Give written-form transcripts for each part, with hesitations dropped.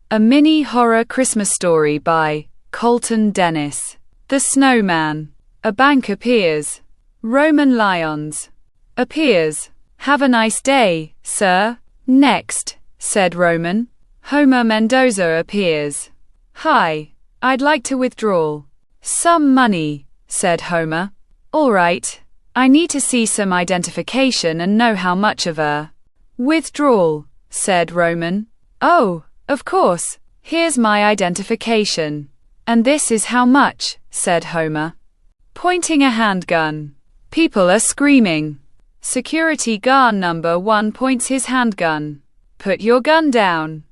A mini horror Christmas story by Colton. The Snowman. A bank appears. Roman lions. Appears. Have a nice day, sir. Next, said Roman. Homer Mendoza appears. Hi, I'd like to withdraw some money, said Homer. All right, I need to see some identification and know how much of a withdrawal, said Roman. Oh, of course, here's my identification. And this is how much, said Homer, pointing a handgun. People are screaming. Security guard number 1 points his handgun. Put your gun down.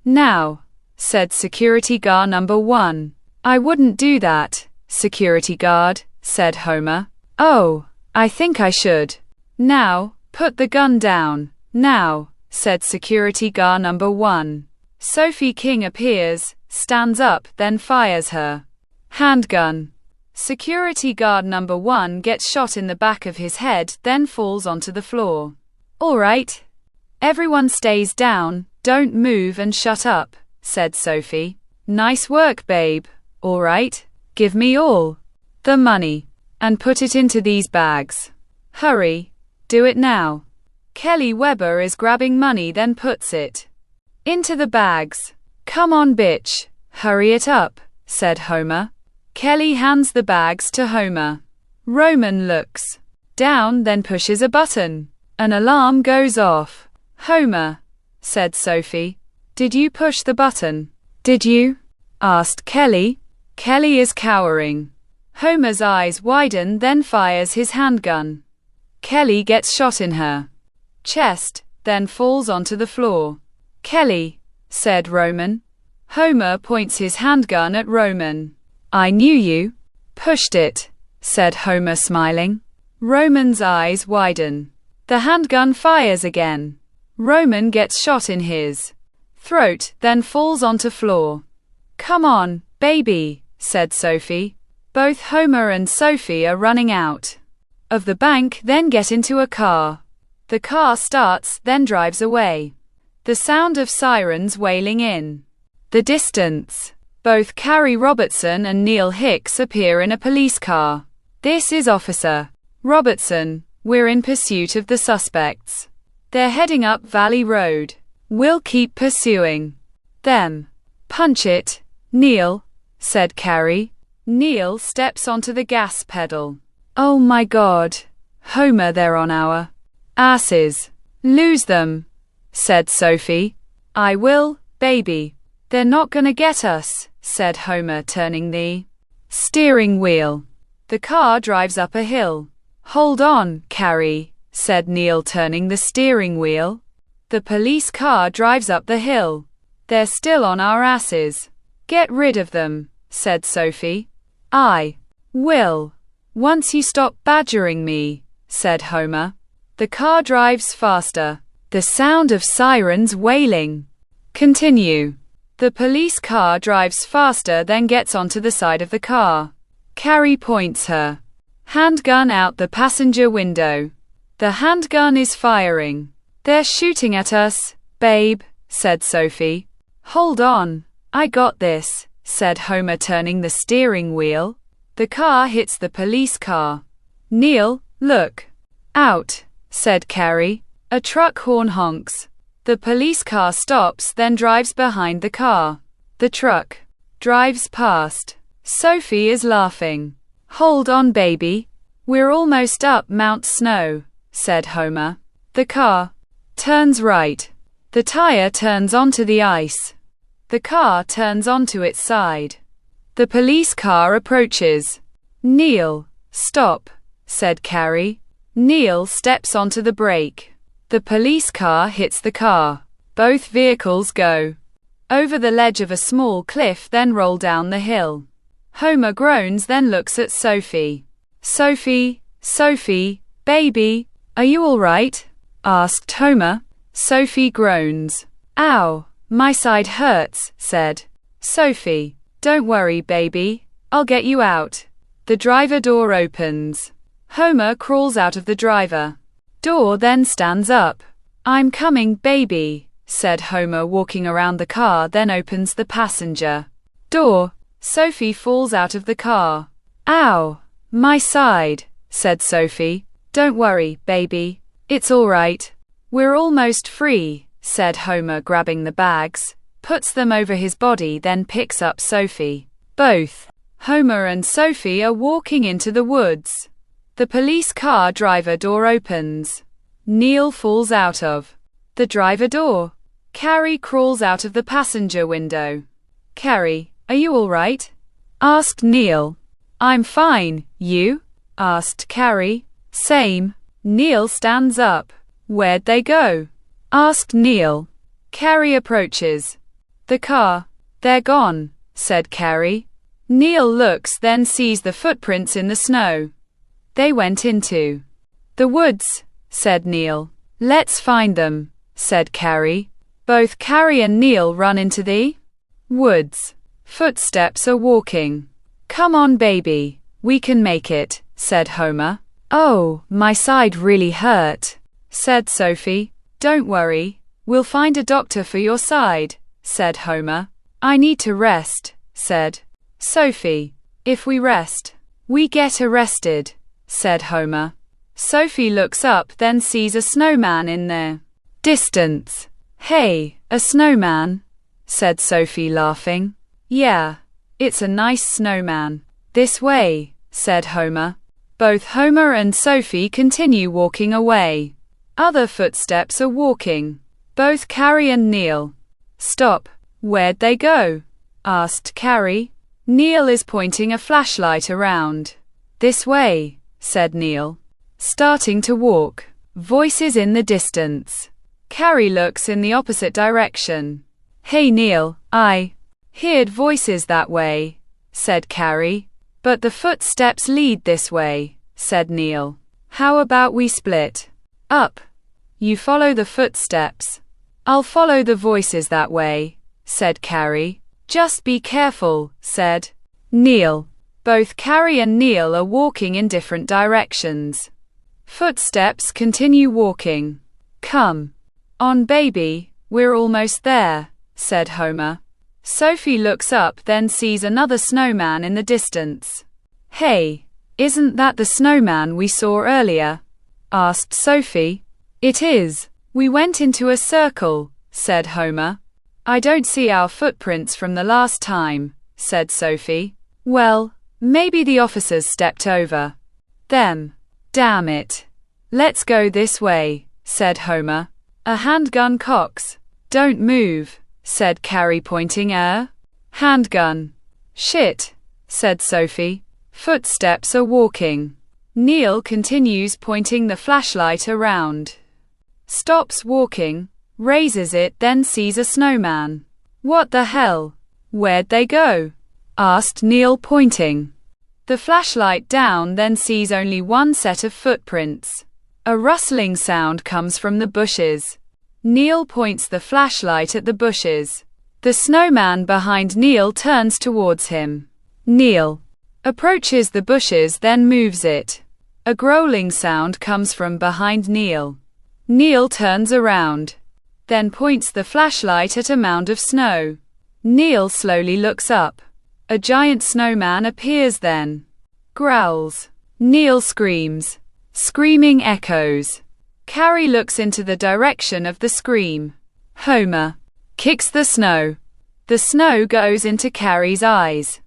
Now, said security guard number 1. I wouldn't do that, security guard, said Homer. Oh, I think I should. Now, put the gun down. Now, said security guard number 1. Sophie King appears, stands up, then fires her handgun. Security guard number 1 gets shot in the back of his head, then falls onto the floor. All right. Everyone stays down, don't move and shut up, said Sophie. Nice work, babe. All right. Give me all the money and put it into these bags. Hurry. Do it now. Kelly Weber is grabbing money, then puts it into the bags. Come on, bitch. Hurry it up, said Homer. Kelly hands the bags to Homer. Roman looks down, then pushes a button. An alarm goes off. Homer, said Sophie. Did you push the button? Did you? Asked Kelly. Kelly is cowering. Homer's eyes widen, then fires his handgun. Kelly gets shot in her chest, then falls onto the floor. Kelly, said Roman. Homer points his handgun at Roman. I knew you pushed it, said Homer, smiling. Roman's eyes widen. The handgun fires again. Roman gets shot in his throat, then falls onto floor. Come on, baby, said Sophie. Both Homer and Sophie are running out of the bank, then get into a car. The car starts, then drives away. The sound of sirens wailing in the distance. Both Carrie Robertson and Neil Hicks appear in a police car. This is Officer Robertson. We're in pursuit of the suspects. They're heading up Valley Road. We'll keep pursuing them. Punch it, Neil, said Carrie. Neil steps onto the gas pedal. Oh my God. Homer, they're on our asses. Lose them, said Sophie. I will, baby. They're not gonna get us, said Homer, turning the steering wheel. The car drives up a hill. Hold on, Carrie, said Neil, turning the steering wheel. The police car drives up the hill. They're still on our asses. Get rid of them, said Sophie. I will. Once you stop badgering me, said Homer. The car drives faster. The sound of sirens wailing continue. The police car drives faster, then gets onto the side of the car. Carrie points her handgun out the passenger window. The handgun is firing. They're shooting at us, babe, said Sophie. Hold on. I got this, said Homer, turning the steering wheel. The car hits the police car. Neil, look out, said Carrie. A truck horn honks. The police car stops, then drives behind the car. The truck drives past. Sophie is laughing. Hold on, baby. We're almost up Mount Snow, said Homer. The car turns right. The tire turns onto the ice. The car turns onto its side. The police car approaches. Neil, stop, said Carrie. Neil steps onto the brake. The police car hits the car. Both vehicles go over the ledge of a small cliff, then roll down the hill. Homer groans, then looks at Sophie. Sophie, Sophie, baby, are you all right? Asked Homer. Sophie groans. Ow, my side hurts, said Sophie. Don't worry, baby, I'll get you out. The driver door opens. Homer crawls out of the driver door, then stands up. I'm coming, baby, said Homer, walking around the car, then opens the passenger door. Sophie falls out of the car. Ow, my side, said Sophie. Don't worry, baby. It's all right. We're almost free, said Homer, grabbing the bags, puts them over his body, then picks up Sophie. Both Homer and Sophie are walking into the woods. The police car driver door opens. Neil falls out of the driver door. Carrie crawls out of the passenger window. Carrie, are you all right? Asked Neil. I'm fine. You? Asked Carrie. Same. Neil stands up. Where'd they go? Asked Neil. Carrie approaches the car. They're gone, said Carrie. Neil looks, then sees the footprints in the snow. They went into the woods, said Neil. Let's find them, said Carrie. Both Carrie and Neil run into the woods. Footsteps are walking. Come on, baby. We can make it, said Homer. Oh, my side really hurt, said Sophie. Don't worry. We'll find a doctor for your side, said Homer. I need to rest, said Sophie. If we rest, we get arrested, said Homer. Sophie looks up, then sees a snowman in the distance. Hey, a snowman, said Sophie, laughing. Yeah, it's a nice snowman. This way, said Homer. Both Homer and Sophie continue walking away. Other footsteps are walking. Both Carrie and Neil stop. Where'd they go? Asked Carrie. Neil is pointing a flashlight around. This way, said Neil. Starting to walk. Voices in the distance. Carrie looks in the opposite direction. Hey Neil, I heard voices that way, said Carrie. But the footsteps lead this way, said Neil. How about we split up? You follow the footsteps. I'll follow the voices that way, said Carrie. Just be careful, said Neil. Both Carrie and Neil are walking in different directions. Footsteps continue walking. Come on, baby, we're almost there, said Homer. Sophie looks up, then sees another snowman in the distance. Hey, isn't that the snowman we saw earlier? Asked Sophie. It is. We went into a circle, said Homer. I don't see our footprints from the last time, said Sophie. Well, maybe the officers stepped over them. Damn it. Let's go this way, said Homer. A handgun cocks. Don't move, said Carrie, pointing a handgun. Shit, said Sophie. Footsteps are walking. Neil continues pointing the flashlight around. Stops walking, raises it, then sees a snowman. What the hell? Where'd they go? Asked Neil, pointing the flashlight down, then sees only one set of footprints. A rustling sound comes from the bushes. Neil points the flashlight at the bushes. The snowman behind Neil turns towards him. Neil approaches the bushes, then moves it. A growling sound comes from behind Neil. Neil turns around, then points the flashlight at a mound of snow. Neil slowly looks up. A giant snowman appears, then growls. Neil screams. Screaming echoes. Carrie looks into the direction of the scream. Homer kicks the snow. The snow goes into Carrie's eyes.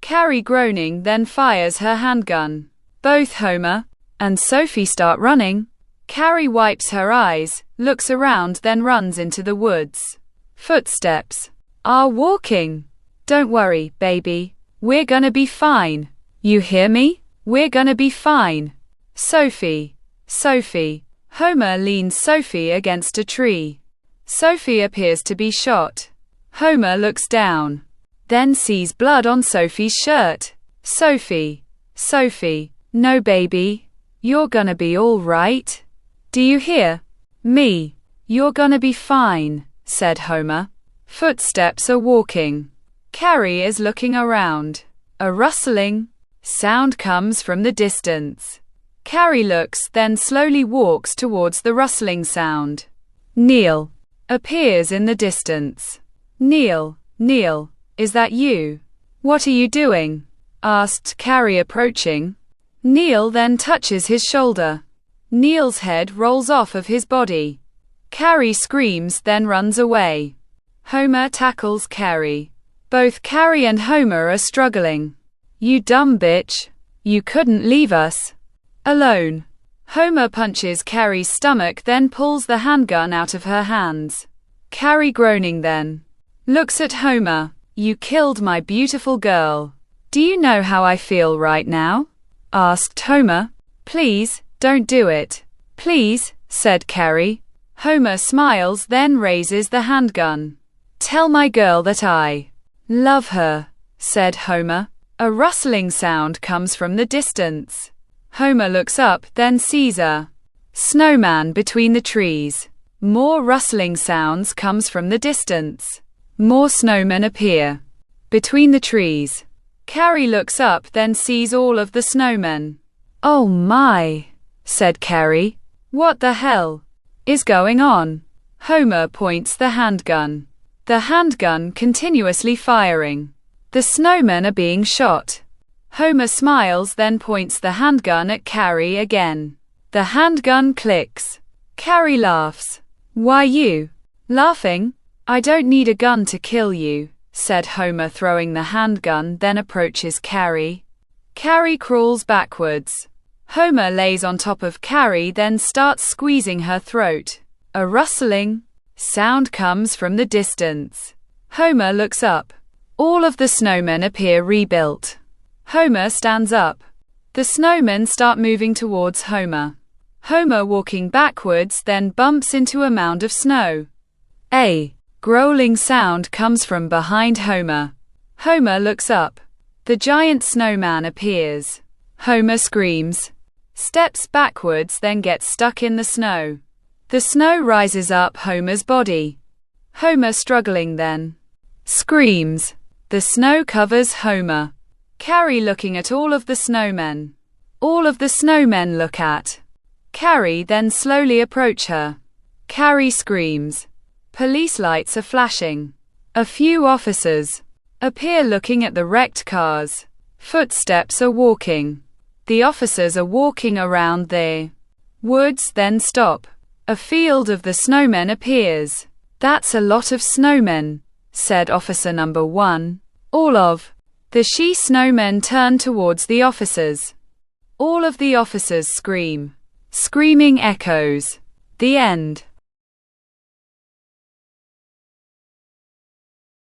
Carrie, groaning, then fires her handgun. Both Homer and Sophie start running. Carrie wipes her eyes, looks around, then runs into the woods. Footsteps are walking. Don't worry, baby. We're gonna be fine. You hear me? We're gonna be fine. Sophie. Sophie. Homer leans Sophie against a tree. Sophie appears to be shot. Homer looks down, then sees blood on Sophie's shirt. Sophie. Sophie. No, baby. You're gonna be all right. Do you hear me? You're gonna be fine, said Homer. Footsteps are walking. Carrie is looking around. A rustling sound comes from the distance. Carrie looks, then slowly walks towards the rustling sound. Neil appears in the distance. Neil, Neil, is that you? What are you doing? Asked Carrie approaching. Neil then touches his shoulder. Neil's head rolls off of his body. Carrie screams, then runs away. Homer tackles Carrie. Both Carrie and Homer are struggling. You dumb bitch. You couldn't leave us alone. Homer punches Carrie's stomach, then pulls the handgun out of her hands. Carrie, groaning, then looks at Homer. You killed my beautiful girl. Do you know how I feel right now? Asked Homer. Please, don't do it. Please, said Carrie. Homer smiles, then raises the handgun. Tell my girl that I love her, said Homer. A rustling sound comes from the distance. Homer looks up, then sees a snowman between the trees. More rustling sounds comes from the distance. More snowmen appear between the trees. Carrie looks up, then sees all of the snowmen. Oh my, said Carrie. What the hell is going on? Homer points the handgun. The handgun continuously firing. The snowmen are being shot. Homer smiles, then points the handgun at Carrie again. The handgun clicks. Carrie laughs. Why you laughing? I don't need a gun to kill you, said Homer, throwing the handgun, then approaches Carrie. Carrie crawls backwards. Homer lays on top of Carrie, then starts squeezing her throat. A rustling sound comes from the distance. Homer looks up. All of the snowmen appear rebuilt. Homer stands up. The snowmen start moving towards Homer. Homer walking backwards, then bumps into a mound of snow. A growling sound comes from behind Homer. Homer looks up. The giant snowman appears. Homer screams, steps backwards, then gets stuck in the snow. The snow rises up Homer's body. Homer struggling, then screams. The snow covers Homer. Carrie looking at all of the snowmen. All of the snowmen look at Carrie, then slowly approach her. Carrie screams. Police lights are flashing. A few officers appear looking at the wrecked cars. Footsteps are walking. The officers are walking around the woods, then stop. A field of the snowmen appears. That's a lot of snowmen, said officer number 1. All of the snowmen turn towards the officers. All of the officers scream. Screaming echoes. The end.